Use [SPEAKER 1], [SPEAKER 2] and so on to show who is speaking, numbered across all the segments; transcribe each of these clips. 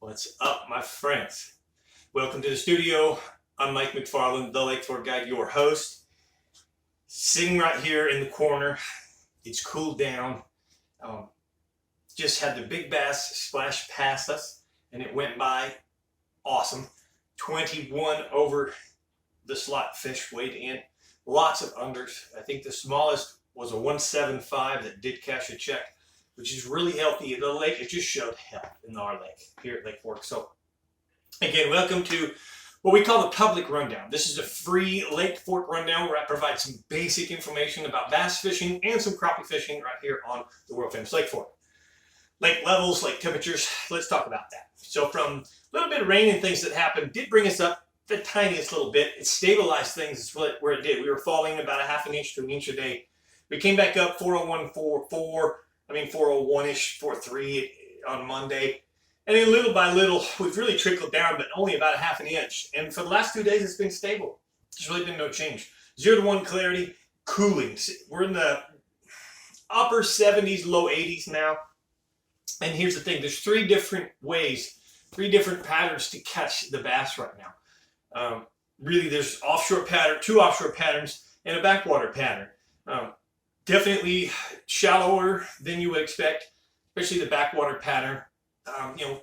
[SPEAKER 1] What's up, my friends? Welcome to the studio. I'm Mike McFarland, the Lake Fork Guide, your host. Sitting right here in the corner. It's cooled down. Just had the big bass splash past us, and it went by awesome. 21 over the slot fish weighed in. Lots of unders. I think the smallest was a 175 that did cash a check, which is really healthy. The lake, it just showed health in our lake here at Lake Fork. So again, welcome to what we call the public rundown. This is a free Lake Fork rundown where I provide some basic information about bass fishing and some crappie fishing right here on the world famous Lake Fork. Lake levels, lake temperatures, let's talk about that. So from a little bit of rain and things that happened did bring us up the tiniest little bit. It stabilized things is where it did. We were falling about a half an inch to an inch a day. We came back up 401, 401-ish, 403 on Monday. And then little by little, we've really trickled down, but only about a half an inch. And for the last 2 days, it's been stable. There's really been no change. 0 to 1 clarity, cooling. We're in the upper 70s, low 80s now. And here's the thing. There's 3 different ways, 3 different patterns to catch the bass right now. Really, there's offshore pattern, 2 offshore patterns, and a backwater pattern. Definitely shallower than you would expect, especially the backwater pattern.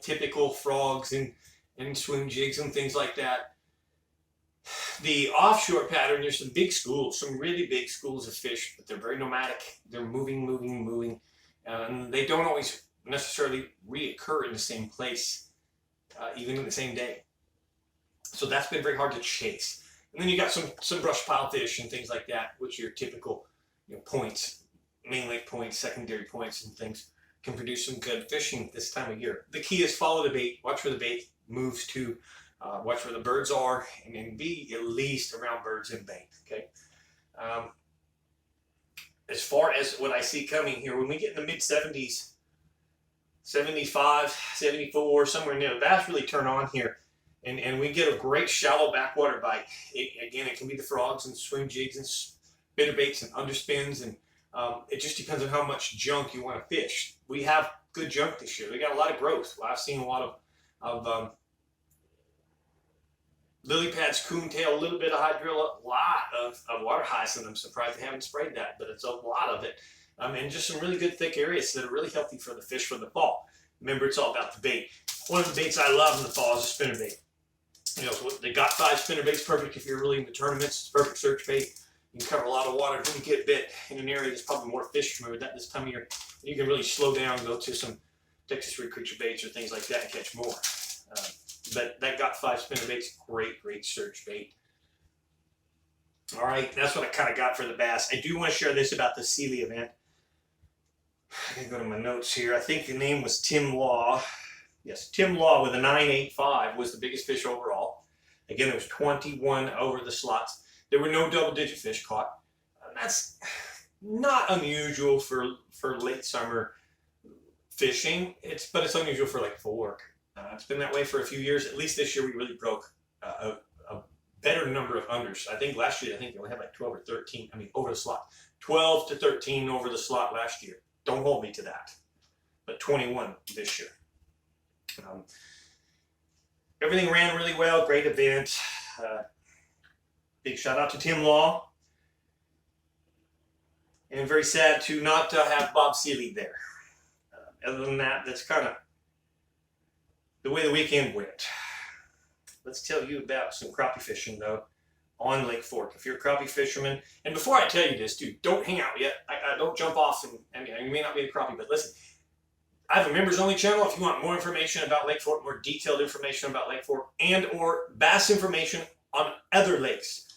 [SPEAKER 1] Typical frogs and swim jigs and things like that. The offshore pattern, there's some big schools, some really big schools of fish, but they're very nomadic. They're moving. And they don't always necessarily reoccur in the same place, even in the same day. So that's been very hard to chase. And then you got some brush pile fish and things like that, which are your typical points, main lake points, secondary points, and things can produce some good fishing this time of year. The key is follow the bait, watch where the bait moves to, watch where the birds are, and then be at least around birds and bait. Okay. As far as what I see coming here, when we get in the mid 70s, 75, 74, somewhere near, the bass really turn on here. And we get a great shallow backwater bite. Again, it can be the frogs and swim jigs and spinnerbaits and underspins, and it just depends on how much junk you want to fish. We have good junk this year. We got a lot of growth. I've seen a lot of lily pads, coontail, a little bit of hydrilla, a lot of water hyacinth. I'm surprised they haven't sprayed that, but it's a lot of it. And just some really good thick areas that are really healthy for the fish for the fall. Remember, it's all about the bait. One of the baits I love in the fall is a spinnerbait. The Got 5 spinnerbait's perfect if you're really into tournaments. It's perfect search bait. You can cover a lot of water. When you get bit in an area that's probably more fish familiar with that this time of year, you can really slow down, go to some Texas Rig Creature baits or things like that and catch more. But that Got 5 spinnerbait's great search bait. All right, that's what I kind of got for the bass. I do want to share this about the Sealy event. I can go to my notes here. I think the name was Tim Law. Yes, Tim Law with a 985 was the biggest fish overall. Again, it was 21 over the slots. There were no double-digit fish caught. That's not unusual for late summer fishing. But it's unusual for Lake Fork. It's been that way for a few years. At least this year, we really broke a better number of unders. I think last year, they only had like 12 or 13. Over the slot. 12 to 13 over the slot last year. Don't hold me to that. But 21 this year. Everything ran really well. Great event. Big shout out to Tim Law. And very sad to not have Bob Sealy there. Other than that, that's kind of the way the weekend went. Let's tell you about some crappie fishing, though, on Lake Fork. If you're a crappie fisherman, and before I tell you this, dude, don't hang out yet. I don't jump off, and you may not be a crappie, but listen. I have a members-only channel if you want more information about Lake Fork, more detailed information about Lake Fork, and or bass information on other lakes.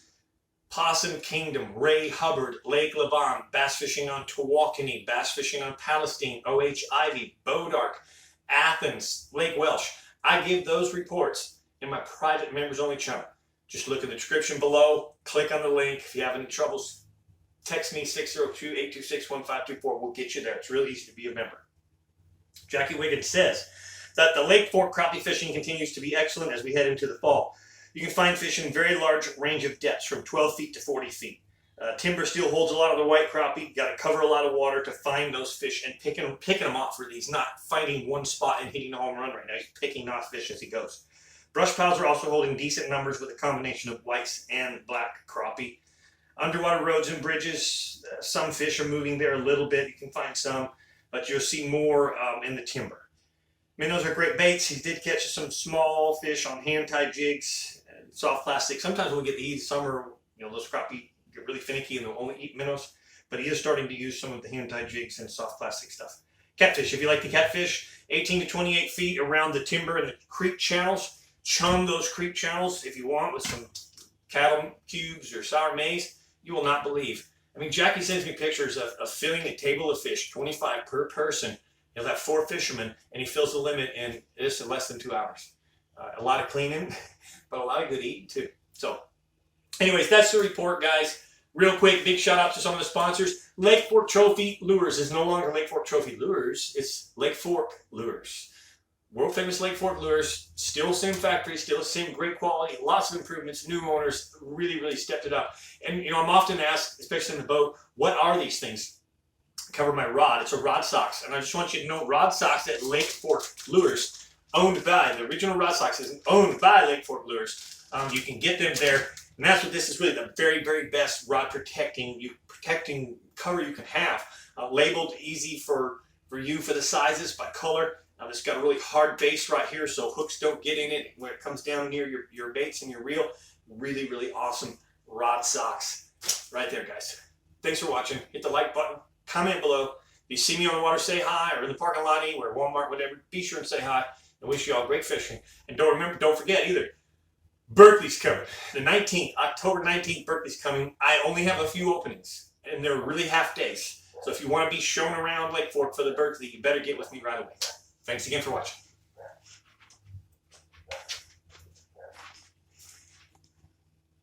[SPEAKER 1] Possum Kingdom, Ray Hubbard, Lake Lavon, bass fishing on Tawakoni, bass fishing on Palestine, O.H. Ivy, Bodark, Athens, Lake Welsh. I give those reports in my private members-only channel. Just look in the description below, click on the link. If you have any troubles, text me 602-826-1524. We'll get you there. It's really easy to be a member. Jackie Wiggins says that the Lake Fork crappie fishing continues to be excellent as we head into the fall. You can find fish in a very large range of depths from 12 feet to 40 feet. Timber still holds a lot of the white crappie. You got to cover a lot of water to find those fish and picking them off for these. Not finding one spot and hitting a home run right now. He's picking off fish as he goes. Brush piles are also holding decent numbers with a combination of whites and black crappie. Underwater roads and bridges, some fish are moving there a little bit. You can find some, but you'll see more in the timber. Minnows are great baits. He did catch some small fish on hand-tied jigs, soft plastic. Sometimes we'll get the heat of summer, those crappie get really finicky and they'll only eat minnows, but he is starting to use some of the hand-tied jigs and soft plastic stuff. Catfish, if you like to catfish, 18 to 28 feet around the timber and the creek channels. Chum those creek channels if you want with some cattle cubes or sour maize. You will not believe. I mean, Jackie sends me pictures of filling a table of fish, 25 per person. He'll have 4 fishermen, and he fills the limit in just less than 2 hours. A lot of cleaning, but a lot of good eating too. So anyways, that's the report, guys. Real quick, big shout out to some of the sponsors. Lake Fork Trophy Lures is no longer Lake Fork Trophy Lures. It's Lake Fork Lures. World famous Lake Fork Lures. Still same factory, still the same great quality. Lots of improvements. New owners really, really stepped it up. And I'm often asked, especially in the boat, what are these things? I cover my rod. It's a rod socks. And I just want you to know, rod socks at Lake Fork Lures, owned by, the original rod socks is owned by Lake Fork Lures. You can get them there. And that's what this is really, the very, very best rod protecting cover you can have. Labeled easy for you for the sizes by color. It's got a really hard base right here so hooks don't get in it when it comes down near your baits and your reel. Really, really awesome rod socks right there, guys. Thanks for watching. Hit the like button. Comment below. If you see me on the water, say hi, or in the parking lot anywhere, Walmart, whatever, be sure and say hi. I wish you all great fishing. And don't forget either, Berkeley's coming. The 19th, October 19th, Berkeley's coming. I only have a few openings, and they're really half days. So if you want to be shown around Lake Fork for the Berkeley, you better get with me right away. Thanks again for watching.